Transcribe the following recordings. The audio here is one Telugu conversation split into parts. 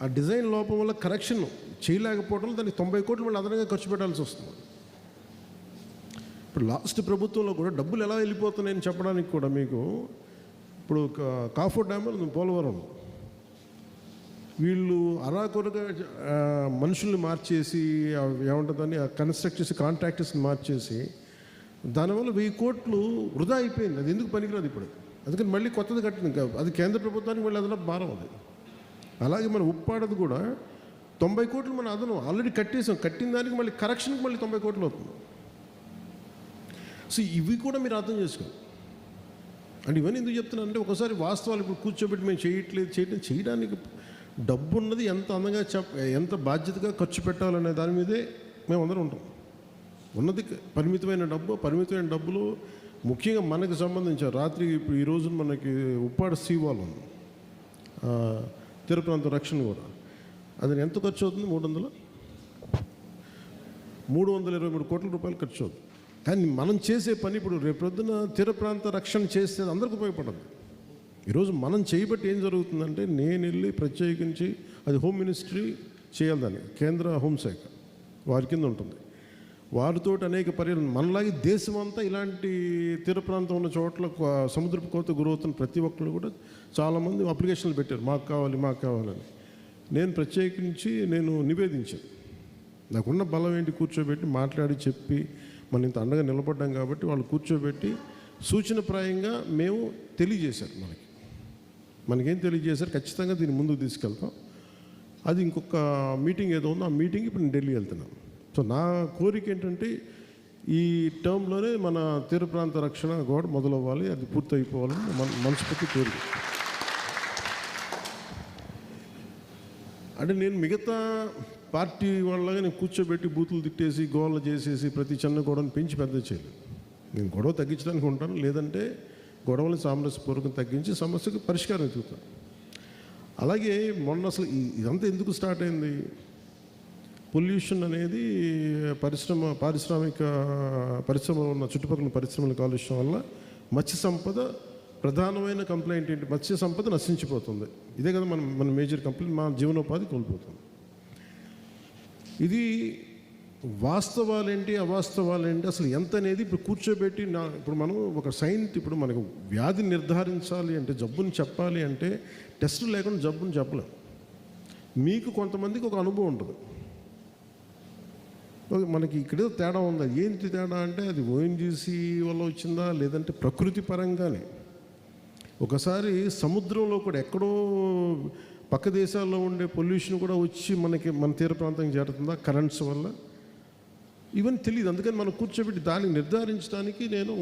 ఆ డిజైన్ లోపం వల్ల కరెక్షన్ చేయలేకపోవడం దానికి 90 కోట్లు మళ్ళీ అదనంగా ఖర్చు పెట్టాల్సి వస్తుంది. ఇప్పుడు లాస్ట్ ప్రభుత్వంలో కూడా డబ్బులు ఎలా వెళ్ళిపోతున్నాయని చెప్పడానికి కూడా మీకు ఇప్పుడు కాఫర్ డ్యామ్ పోలవరం వీళ్ళు అరాకొరగా మనుషుల్ని మార్చేసి ఏమంటుందని కన్స్ట్రక్ట్ చేసి కాంట్రాక్టర్స్ని మార్చేసి దానివల్ల 1000 కోట్లు వృధా అయిపోయింది. అది ఎందుకు పనికిరాదు ఇప్పుడు. అందుకని మళ్ళీ కొత్తది కట్టింది. అది కేంద్ర ప్రభుత్వానికి మళ్ళీ అదనపు భారం అది. అలాగే మన ఉప్పాడది కూడా 90 కోట్లు మన అదనం ఆల్రెడీ కట్టేసాం. కట్టిన దానికి మళ్ళీ కరెక్షన్కి మళ్ళీ 90 కోట్లు అవుతుంది. సో ఇవి కూడా మీరు అర్థం చేసుకోండి. అంటే ఇవన్నీ ఎందుకు చెప్తున్నాను అంటే ఒకసారి వాస్తవాలు ఇప్పుడు కూర్చోబెట్టి మేము చేయడానికి డబ్బు ఉన్నది ఎంత అందంగా ఎంత బాధ్యతగా ఖర్చు పెట్టాలనే దాని మీదే మేము అందరం ఉంటాం. ఉన్నది పరిమితమైన డబ్బులు ముఖ్యంగా మనకు సంబంధించిన రాత్రి ఇప్పుడు ఈ రోజున మనకి ఉప్పాడ సీవాల్ ఉంది, తీర ప్రాంత రక్షణ కూడా. అది ఎంత ఖర్చు అవుతుంది? 323 కోట్ల రూపాయలు ఖర్చు అవుతుంది. కానీ మనం చేసే పని ఇప్పుడు రేపొద్దున తీర ప్రాంత రక్షణ చేస్తే అందరికి ఉపయోగపడదు. ఈరోజు మనం చేయబట్టి ఏం జరుగుతుందంటే నేను వెళ్ళి ప్రత్యేకించి అది హోమ్ మినిస్ట్రీ చేయాలి, దాన్ని కేంద్ర హోంశాఖ వారి కింద ఉంటుంది. వారితో అనేక పర్యాలు మనలాగే దేశమంతా ఇలాంటి తీర ప్రాంతం ఉన్న చోట్ల సముద్రపు కోత గురవుతున్న ప్రతి ఒక్కరు కూడా చాలామంది అప్లికేషన్లు పెట్టారు, మాకు కావాలని. నేను ప్రత్యేకించి నివేదించాను. నాకున్న బలం ఏంటి, కూర్చోబెట్టి మాట్లాడి చెప్పి మనం ఇంత అండగా నిలబడ్డాం కాబట్టి వాళ్ళు కూర్చోబెట్టి సూచనప్రాయంగా మేము తెలియజేశారు. మనకేం తెలియజేశారు, ఖచ్చితంగా దీన్ని ముందుకు తీసుకెళ్తాం. అది ఇంకొక మీటింగ్ ఏదో ఉందో ఆ మీటింగ్ ఇప్పుడు నేను ఢిల్లీ వెళ్తున్నాను. సో నా కోరిక ఏంటంటే ఈ టర్మ్లోనే మన తీర ప్రాంత రక్షణ కూడా మొదలవ్వాలి, అది పూర్తయిపోవాలని మనస్ఫూర్తి కోరిక. అంటే నేను మిగతా పార్టీ వాళ్ళగా నేను కూర్చోబెట్టి బూతులు తిట్టేసి గోళ్ళు చేసేసి ప్రతి చిన్న గొడవను పెంచి పెద్ద చేయలేదు. నేను గొడవ తగ్గించడానికి ఉంటాను, లేదంటే గొడవలు సామరస్యపూర్వకం తగ్గించి సమస్యకు పరిష్కారం వెతుకుతాను. అలాగే మొన్న అసలు ఇదంతా ఎందుకు స్టార్ట్ అయింది? పొల్యూషన్ అనేది పరిశ్రమలు ఉన్న చుట్టుపక్కల పరిశ్రమల కాలుష్యం వల్ల మత్స్య సంపద ప్రధానమైన కంప్లైంట్ ఏంటి? మత్స్య సంపద నశించిపోతుంది. ఇదే కదా మన మేజర్ కంప్లైంట్. మా జీవనోపాధి కోల్పోతుంది. ఇది వాస్తవాలేంటి అవాస్తవాలేంటి అసలు ఎంత అనేది ఇప్పుడు కూర్చోబెట్టి ఇప్పుడు మనం ఒక ఇప్పుడు మనకు వ్యాధి నిర్ధారించాలి అంటే, జబ్బుని చెప్పాలి అంటే టెస్టులు లేకుండా జబ్బుని చెప్పలేం. మీకు కొంతమందికి ఒక అనుభవం ఉంటుంది, మనకి ఇక్కడ తేడా ఉంది. ఏంటి తేడా అంటే అది ఓఎన్జీసీ వల్ల వచ్చిందా, లేదంటే ప్రకృతి పరంగానే. ఒకసారి సముద్రంలో కూడా ఎక్కడో పక్క దేశాల్లో ఉండే పొల్యూషన్ కూడా వచ్చి మన తీర ప్రాంతానికి చేరుతుందా కరెంట్స్ వల్ల, ఇవన్నీ తెలియదు. అందుకని మనం కూర్చోబెట్టి దాన్ని నిర్ధారించడానికి నేను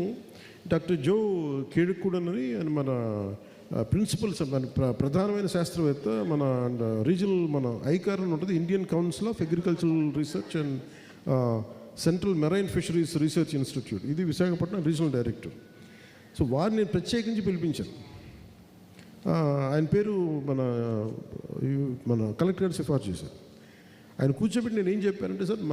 డాక్టర్ జో కేడుకూడనని మన ప్రిన్సిపల్స్ మన ప్రధానమైన శాస్త్రవేత్త మన రీజనల్ ఐకార్ అని ఉంటుంది, Indian council of agricultural research and central marine fisheries research institute, ఇది విశాఖపట్నం రీజనల్ డైరెక్టర్. సో వారిని నేను ప్రత్యేకించి పిలిపించాను. ఆయన పేరు మన కలెక్టర్ గారు సిఫార్సు చేశారు. ఆయన కూర్చోబెట్టి నేను ఏం చెప్పానంటే, సార్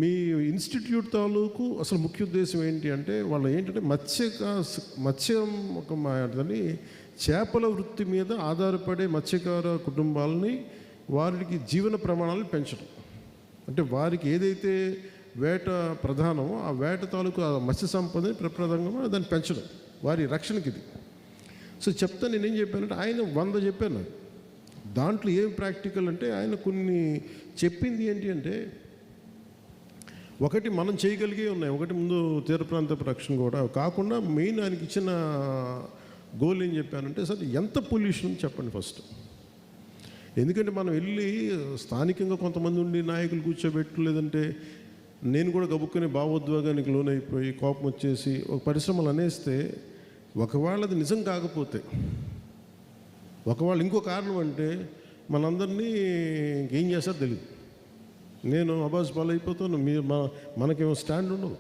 మీ ఇన్స్టిట్యూట్ తాలూకు అసలు ముఖ్య ఉద్దేశం ఏంటి అంటే, వాళ్ళు ఏంటంటే మత్స్యం చేపల వృత్తి మీద ఆధారపడే మత్స్యకార కుటుంబాలని వారికి జీవన ప్రమాణాలను పెంచడం. అంటే వారికి ఏదైతే వేట ప్రధానమో ఆ వేట తాలూకు మత్స్య సంపదని ప్రప్రదంగా దాన్ని పెంచడం, వారి రక్షణకి ఇది. సో చెప్తా నేనేం చెప్పానంటే, ఆయన 100 చెప్పాను నాకు. దాంట్లో ఏం ప్రాక్టికల్ అంటే ఆయన కొన్ని చెప్పింది ఏంటి అంటే, ఒకటి మనం చేయగలిగే ఉన్నాయి. ఒకటి ముందు తీర ప్రాంత రక్షణ కూడా కాకుండా మెయిన్ ఆయనకి ఇచ్చిన గోల్ ఏం చెప్పానంటే, సార్ ఎంత పొల్యూషన్ చెప్పండి ఫస్ట్. ఎందుకంటే మనం వెళ్ళి స్థానికంగా కొంతమంది ఉండి నాయకులు కూర్చోబెట్టు, లేదంటే నేను కూడా గబుక్కుని భావోద్వేగానికి లోనైపోయి కోపం వచ్చేసి ఒక పరిశ్రమలు అనేస్తే, ఒకవేళ అది నిజం కాకపోతే, ఒకవేళ ఇంకో కారణం అంటే మనందరినీ ఇంకేం చేస్తారో తెలియదు. నేను అబాస్ పాలైపోతాను, మనకేమో స్టాండ్ ఉండదు.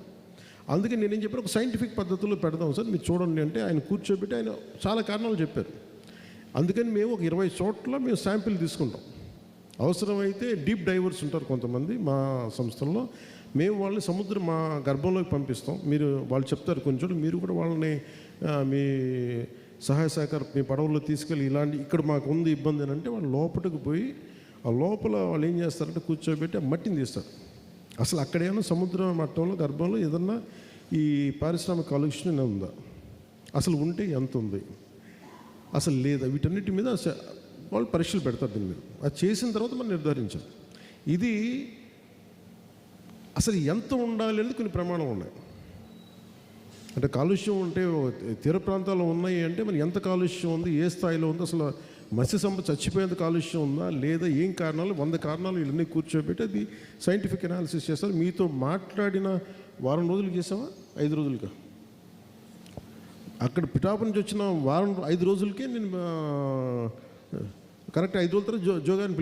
అందుకే నేనేం చెప్పాను, ఒక సైంటిఫిక్ పద్ధతిలో పెడదాం సార్, మీరు చూడండి అంటే ఆయన కూర్చోబెట్టి ఆయన చాలా కారణాలు చెప్పారు. అందుకని మేము ఒక 20 చోట్ల మేము శాంపిల్ తీసుకుంటాం. అవసరమైతే డీప్ డైవర్స్ ఉంటారు కొంతమంది మా సంస్థల్లో, మేము వాళ్ళని మా గర్భంలోకి పంపిస్తాం. వాళ్ళు చెప్తారు కొంచెం, మీరు కూడా వాళ్ళని మీ సహాయ సహకారం మీ పడవల్లో తీసుకెళ్ళి ఇలాంటి ఇక్కడ మాకు ఉంది ఇబ్బంది అని అంటే వాళ్ళు లోపలికి పోయి ఆ లోపల వాళ్ళు ఏం చేస్తారంటే కూర్చోబెట్టి ఆ మట్టిని తీస్తారు. అసలు అక్కడ ఏమైనా సముద్ర మట్టంలో గర్భంలో ఏదన్నా ఈ పారిశ్రామిక కాలుష్యం ఉందా, అసలు ఉంటే ఎంత ఉంది, అసలు లేదా, వీటన్నిటి మీద వాళ్ళు పరీక్షలు పెడతారు. దీని మీద అది చేసిన తర్వాత మనం నిర్ధారించాలి ఇది అసలు ఎంత ఉండాలి అనేది కొన్ని ప్రమాణం ఉన్నాయి. అంటే కాలుష్యం ఉంటే తీర ప్రాంతాల్లో ఉన్నాయి అంటే మరి ఎంత కాలుష్యం ఉంది, ఏ స్థాయిలో ఉంది, అసలు మత్స్య సంపద చచ్చిపోయేంత కాలుష్యం ఉందా లేదా, ఏం కారణాలు, 100 కారణాలు ఇవన్నీ కూర్చోబెట్టి అది సైంటిఫిక్ అనాలిసిస్ చేస్తారు. మీతో మాట్లాడిన వారం రోజులు చేసామా 5 రోజులుగా అక్కడ పిఠాపు నుంచి వచ్చిన 5 రోజులకే నేను కరెక్ట్ 5 రోజుల తర్వాత జోగాన్ని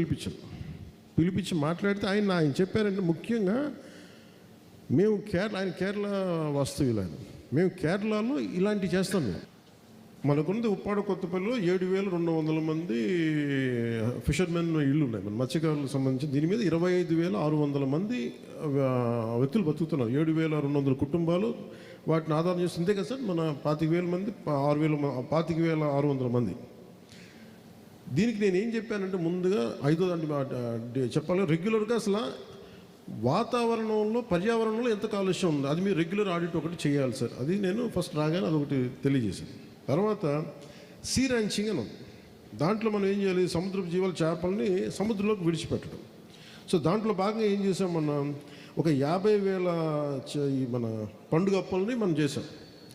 పిలిపించి మాట్లాడితే ఆయన చెప్పారంటే ముఖ్యంగా మేము ఆయన కేరళ వాస్తవ్యులు, మేము కేరళలో ఇలాంటివి చేస్తాం. మేము మనకున్నది ఉప్పాడ కొత్తపల్లిలో 7,200 మంది ఫిషర్మెన్ ఇళ్ళు ఉన్నాయి మన మత్స్యకారులకు సంబంధించి. దీని మీద 25,600 మంది వ్యక్తులు బతుకుతున్నారు. 7,200 కుటుంబాలు వాటిని ఆధారం చేసి ఇంతే కదా సార్, మన 25,000 మంది 25,600 మంది. దీనికి నేను ఏం చెప్పానంటే ముందుగా చెప్పాలి రెగ్యులర్గా అసలు వాతావరణంలో పర్యావరణంలో ఎంత కాలుష్యం ఉంది అది మీరు రెగ్యులర్ ఆడిట్ ఒకటి చేయాలి సార్. అది నేను ఫస్ట్ రాగానే అదొకటి తెలియజేశాను. తర్వాత సీ ర్యాంచింగ్ అని ఉంది. దాంట్లో మనం ఏం చేయాలి, సముద్రపు జీవాల చేపల్ని సముద్రంలోకి విడిచిపెట్టడం. సో దాంట్లో భాగంగా ఏం చేసాం, మనం ఒక 50,000 మన పండుగ అప్పల్ని మనం చేసాం.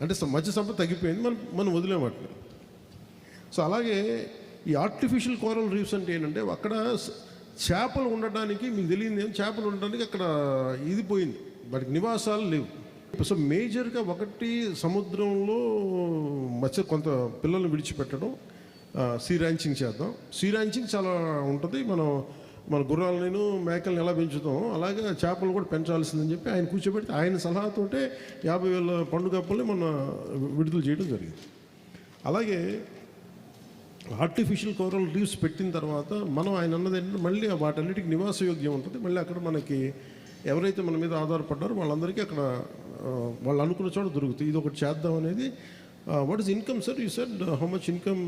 అంటే మత్స్య సంపద తగ్గిపోయింది, మనం వదిలేం వాటిని. సో అలాగే ఈ ఆర్టిఫిషియల్ కోరల్ రీఫ్స్ అంటే ఏంటంటే అక్కడ చేపలు ఉండడానికి మీకు తెలియదు ఏం, చేపలు ఉండడానికి అక్కడ ఇది పోయింది, వాటికి నివాసాలు లేవు. సో మేజర్గా ఒకటి సముద్రంలో కొంత పిల్లల్ని విడిచిపెట్టడం, సీ ర్యాంచింగ్ చేద్దాం. సీ ర్యాంచింగ్ చాలా ఉంటుంది. మన గుర్రాలను మేకలను ఎలా పెంచుతాం అలాగే చేపలు కూడా పెంచాల్సిందని చెప్పి ఆయన కూర్చోబెడితే ఆయన సలహాతోటే 50,000 పండుగ అప్పుల్ని మన విడుదల చేయడం జరిగింది. అలాగే ఆర్టిఫిషియల్ కోరల్ రీఫ్స్ పెట్టిన తర్వాత మనం ఆయన అన్నది ఏంటంటే మళ్ళీ వాటన్నిటికి నివాసయోగ్యం ఉంటుంది. మళ్ళీ అక్కడ మనకి ఎవరైతే మన మీద ఆధారపడ్డారో వాళ్ళందరికీ అక్కడ వాళ్ళు అనుకున్న చోట దొరుకుతుంది. ఇది ఒకటి చేద్దాం అనేది. What is income sir, you said how much income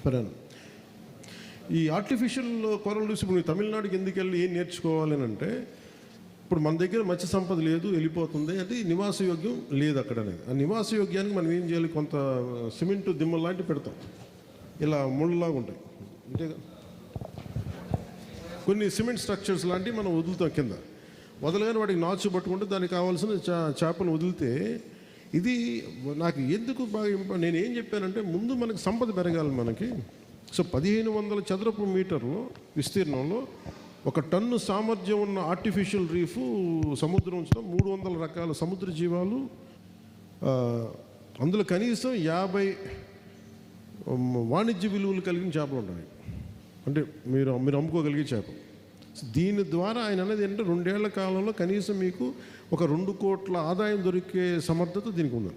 per annum? ఈ ఆర్టిఫిషియల్ కోరల్ రీఫ్స్ ఇప్పుడు తమిళనాడుకి ఎందుకు వెళ్ళి ఏం నేర్చుకోవాలి అని అంటే, ఇప్పుడు మన దగ్గర మత్స్య సంపద లేదు, వెళ్ళిపోతుంది, అది నివాసయోగ్యం లేదు అక్కడ అనేది. ఆ నివాసయోగ్యానికి మనం ఏం చేయాలి, కొంత సిమెంట్ దిమ్మలు లాంటివి పెడతాం, ఇలా ముళ్ళలాగా ఉంటాయి అంతేగా, కొన్ని సిమెంట్ స్ట్రక్చర్స్ లాంటివి మనం వదులుతాం కింద. వదలగానే వాటికి నాచు పట్టుకుంటే దానికి కావాల్సిన చేపలు వదిలితే ఇది నాకు ఎందుకు బాగా నేను ఏం చెప్పానంటే ముందు మనకి సంపద పెరగాలి మనకి. సో 1,500 చదరపు మీటర్లు విస్తీర్ణంలో 1 టన్ను సామర్థ్యం ఉన్న ఆర్టిఫిషియల్ రీఫ్ సముద్రం ఉంచడం, 300 రకాల సముద్ర జీవాలు, అందులో కనీసం 50 వాణిజ్య విలువలు కలిగిన చేపలు ఉంటాయి, అంటే మీరు అమ్ముకోగలిగే చేప. దీని ద్వారా ఆయన అనేది ఏంటంటే 2 ఏళ్ల కాలంలో కనీసం మీకు ఒక 2 కోట్ల ఆదాయం దొరికే సమర్థత దీనికి ఉంది.